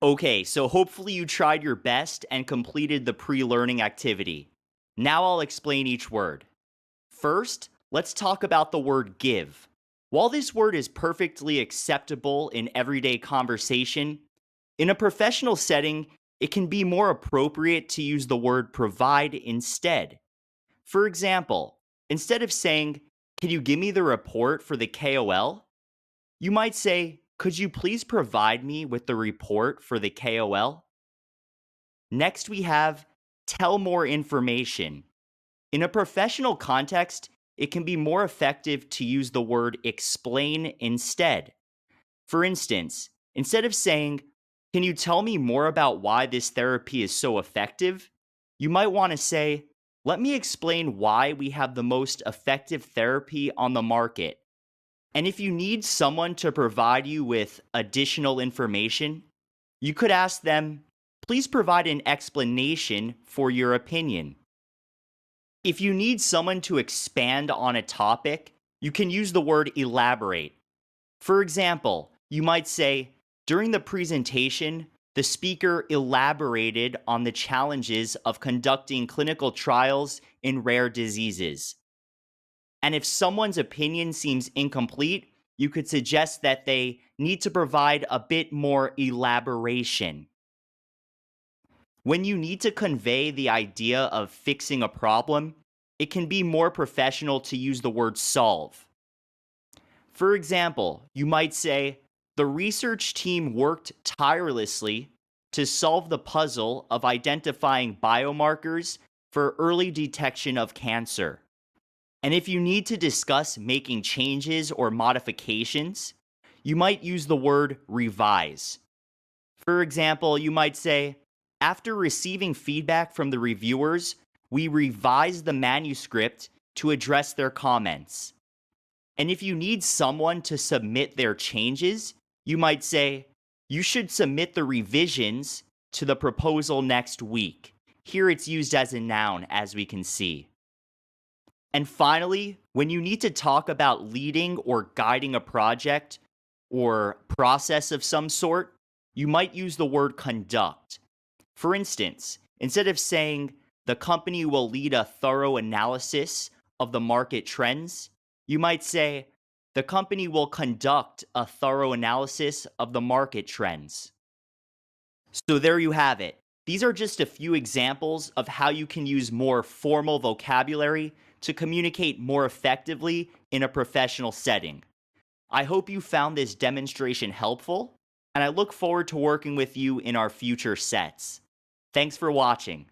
Okay, so hopefully you tried your best and completed the pre-learning activity. Now I'll explain each word. First, let's talk about the word give. While this word is perfectly acceptable in everyday conversation, in a professional setting, it can be more appropriate to use the word provide instead. For example, instead of saying, "Can you give me the report for the KOL?" you might say, "Could you please provide me with the report for the KOL?" Next, we have tell more information. In a professional context, it can be more effective to use the word explain instead. For instance, instead of saying, "Can you tell me more about why this therapy is so effective?" you might want to say, "Let me explain why we have the most effective therapy on the market." And if you need someone to provide you with additional information, you could ask them, "Please provide an explanation for your opinion." If you need someone to expand on a topic, you can use the word elaborate. For example, you might say, "During the presentation, the speaker elaborated on the challenges of conducting clinical trials in rare diseases." And if someone's opinion seems incomplete, you could suggest that they need to provide a bit more elaboration. When you need to convey the idea of fixing a problem, it can be more professional to use the word solve. For example, you might say, "The research team worked tirelessly to solve the puzzle of identifying biomarkers for early detection of cancer." And if you need to discuss making changes or modifications, you might use the word revise. For example, you might say, "After receiving feedback from the reviewers, we revised the manuscript to address their comments." And if you need someone to submit their changes, you might say, "You should submit the revisions to the proposal next week." Here it's used as a noun, as we can see. And finally, when you need to talk about leading or guiding a project or process of some sort, you might use the word conduct. For instance, instead of saying, "The company will lead a thorough analysis of the market trends," you might say, "The company will conduct a thorough analysis of the market trends." So there you have it. These are just a few examples of how you can use more formal vocabulary to communicate more effectively in a professional setting. I hope you found this demonstration helpful, and I look forward to working with you in our future sets. Thanks for watching.